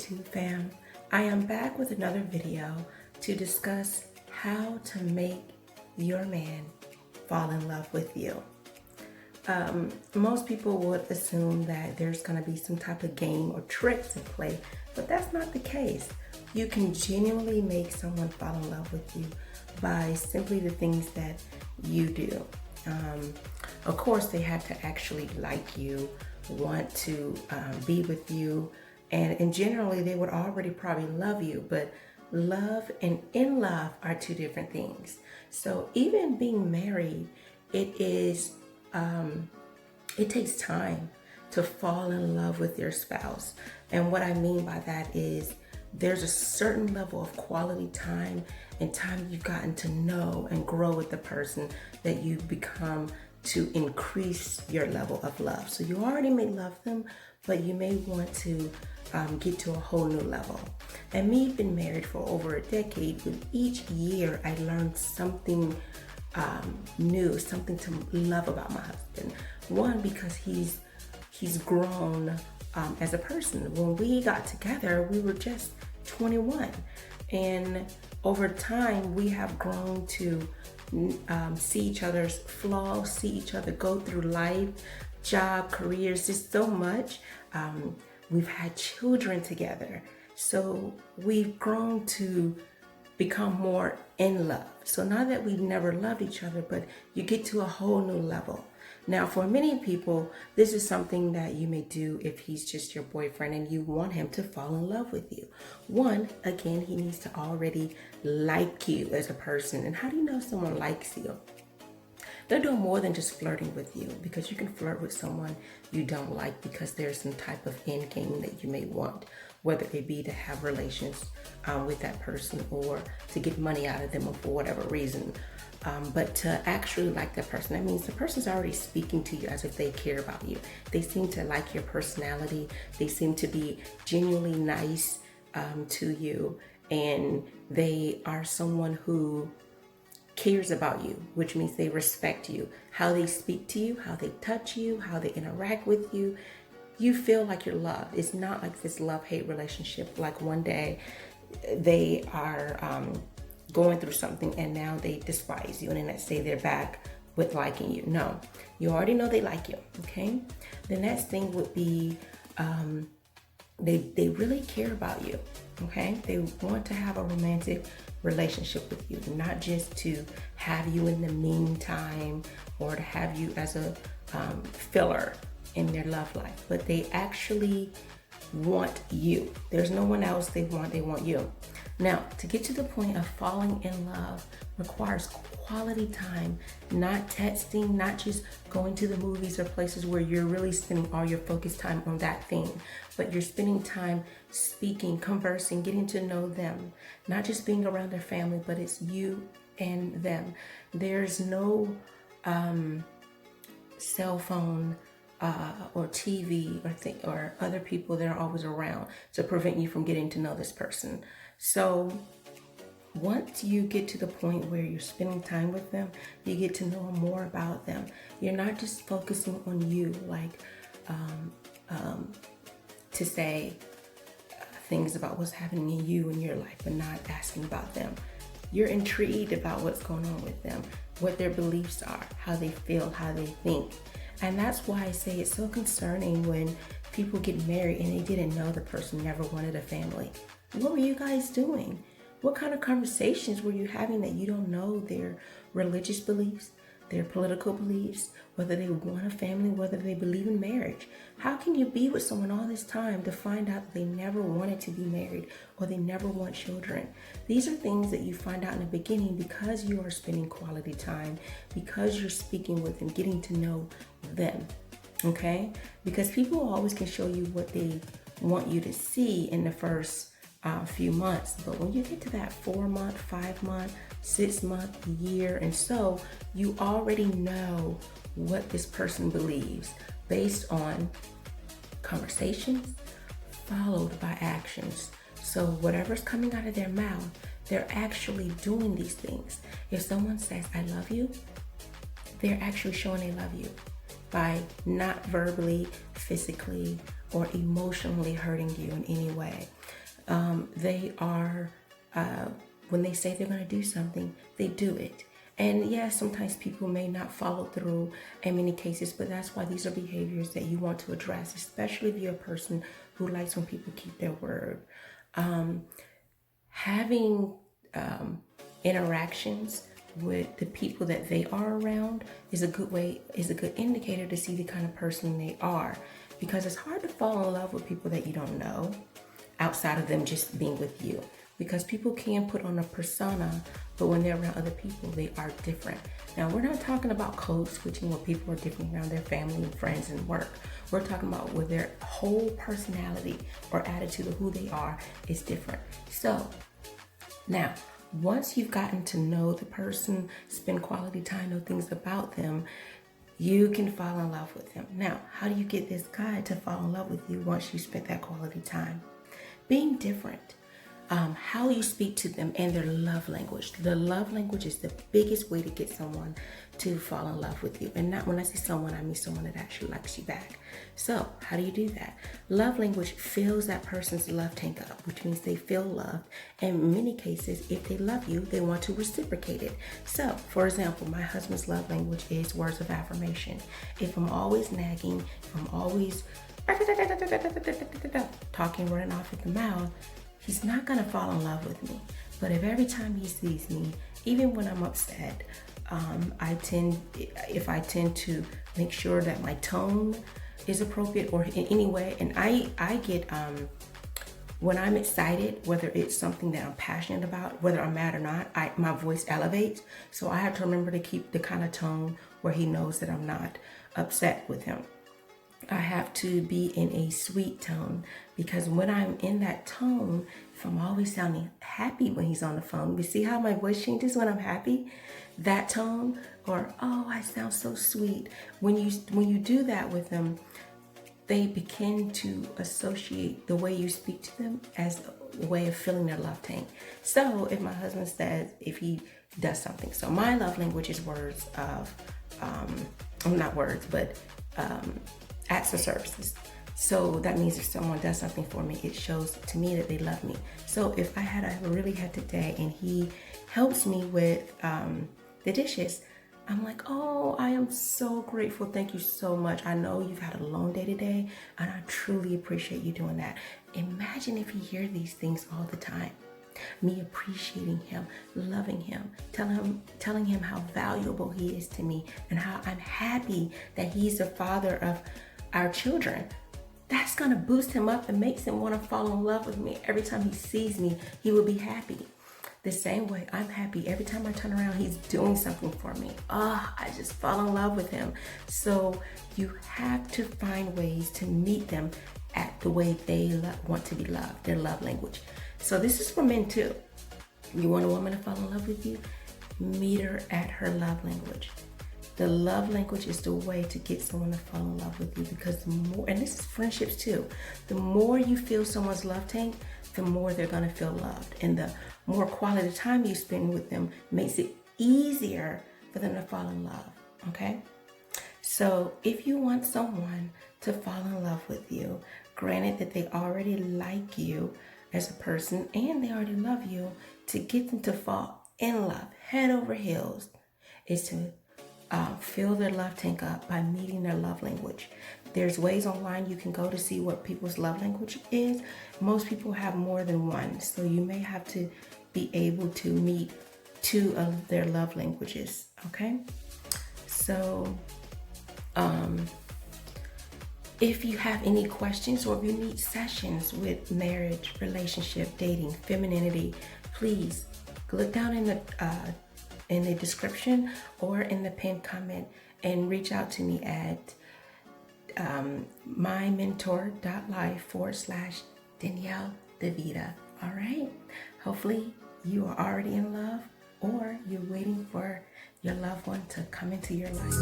YouTube fam. I am back with another video to discuss how to make your man fall in love with you. Most people would assume that there's going to be some type of game or trick to play, but that's not the case. You can genuinely make someone fall in love with you by simply the things that you do. Of course, they have to actually like you, want to be with you, and generally they would already probably love you, but love and in love are two different things. So even being married, it takes time to fall in love with your spouse. And what I mean by that is there's a certain level of quality time and time you've gotten to know and grow with the person that you become to increase your level of love. So you already may love them, but you may want to get to a whole new level. And me being married for over a decade, with each year I learned something new, something to love about my husband. One, because he's grown as a person. When we got together, we were just 21, and over time we have grown to see each other's flaws, see each other go through life, job, careers, just so much. We've had children together, so we've grown to become more in love. So not that we've never loved each other, but you get to a whole new level. Now, for many people, this is something that you may do if he's just your boyfriend and you want him to fall in love with you. One, again, he needs to already like you as a person. And how do you know someone likes you? They're doing more than just flirting with you, because you can flirt with someone you don't like because there's some type of end game that you may want, whether it be to have relations with that person or to get money out of them or for whatever reason. But to actually like that person, that means the person's already speaking to you as if they care about you. They seem to like your personality. They seem to be genuinely nice to you, and they are someone who cares about you, which means they respect you. How they speak to you, how they touch you, how they interact with you, you feel like you're loved. It's not like this love-hate relationship, like one day they are going through something and now they despise you, and then let's say they're back with liking you. No, you already know they like you, okay? The next thing would be they really care about you, okay? They want to have a romantic relationship with you, not just to have you in the meantime or to have you as a filler in their love life, but they actually want you. There's no one else they want you. Now, to get to the point of falling in love requires quality time, not texting, not just going to the movies or places where you're really spending all your focused time on that thing, but you're spending time speaking, conversing, getting to know them, not just being around their family, but it's you and them. There's no cell phone or TV or other people that are always around to prevent you from getting to know this person. So once you get to the point where you're spending time with them, you get to know more about them. You're not just focusing on you, like to say things about what's happening in you in your life, but not asking about them. You're intrigued about what's going on with them, what their beliefs are, how they feel, how they think. And that's why I say it's so concerning when people get married and they didn't know the person never wanted a family. What were you guys doing? What kind of conversations were you having that you don't know their religious beliefs, their political beliefs, whether they want a family, whether they believe in marriage? How can you be with someone all this time to find out that they never wanted to be married or they never want children? These are things that you find out in the beginning because you are spending quality time, because you're speaking with them, getting to know them, okay? Because people always can show you what they want you to see in the first few months, but when you get to that 4-month, 5-month, 6-month, year, and so you already know what this person believes based on conversations followed by actions. So whatever's coming out of their mouth, they're actually doing these things. If someone says, "I love you," they're actually showing they love you by not verbally, physically, or emotionally hurting you in any way. They are, when they say they're going to do something, they do it. And yes, sometimes people may not follow through in many cases, but that's why these are behaviors that you want to address, especially if you're a person who likes when people keep their word. Having interactions with the people that they are around is a good indicator to see the kind of person they are, because it's hard to fall in love with people that you don't know outside of them just being with you, because people can put on a persona, but when they're around other people, they are different. Now, we're not talking about code switching where people are different around their family and friends and work. We're talking about where their whole personality or attitude of who they are is different. So now, once you've gotten to know the person, spend quality time, know things about them, you can fall in love with them. Now, how do you get this guy to fall in love with you once you spent that quality time? Being different. How you speak to them and their love language. The love language is the biggest way to get someone to fall in love with you. And not when I say someone, I mean someone that actually likes you back. So how do you do that? Love language fills that person's love tank up, which means they feel loved. And in many cases, if they love you, they want to reciprocate it. So, for example, my husband's love language is words of affirmation. If I'm always nagging, if I'm always talking, running off at the mouth, he's not gonna fall in love with me. But if every time he sees me, even when I'm upset, I tend to make sure that my tone is appropriate or in any way. And I get, when I'm excited, whether it's something that I'm passionate about, whether I'm mad or not, my voice elevates. So I have to remember to keep the kind of tone where he knows that I'm not upset with him. I have to be in a sweet tone, because when I'm in that tone, if I'm always sounding happy when he's on the phone, you see how my voice changes when I'm happy? That tone, or, oh, I sound so sweet. When you do that with them, they begin to associate the way you speak to them as a way of filling their love tank. So if my husband says, if he does something, so my love language is words of, not words, but acts of services. So that means if someone does something for me, it shows to me that they love me. So if I had a really hectic day and he helps me with the dishes, I'm like, oh, I am so grateful. Thank you so much. I know you've had a long day today, and I truly appreciate you doing that. Imagine if you hear these things all the time. Me appreciating him, loving him, telling him how valuable he is to me, and how I'm happy that he's the father of our children. That's gonna boost him up and makes him want to fall in love with me. Every time he sees me, he will be happy. The same way I'm happy every time I turn around, he's doing something for me. I just fall in love with him. So you have to find ways to meet them at the way they want to be loved, their love language. So this is for men too. You want a woman to fall in love with you? Meet her at her love language. The love language is the way to get someone to fall in love with you, because the more, and this is friendships too, the more you feel someone's love tank, the more they're gonna feel loved. And the more quality time you spend with them makes it easier for them to fall in love, okay? So if you want someone to fall in love with you, granted that they already like you as a person and they already love you, to get them to fall in love, head over heels, is to fill their love tank up by meeting their love language. There's ways online you can go to see what people's love language is. Most people have more than one, so you may have to be able to meet 2 of their love languages, okay? So if you have any questions, or if you need sessions with marriage, relationship, dating, femininity, please look down in the description or in the pinned comment and reach out to me at mymentor.life/Danielle DeVita. All right. Hopefully you are already in love, or you're waiting for your loved one to come into your life.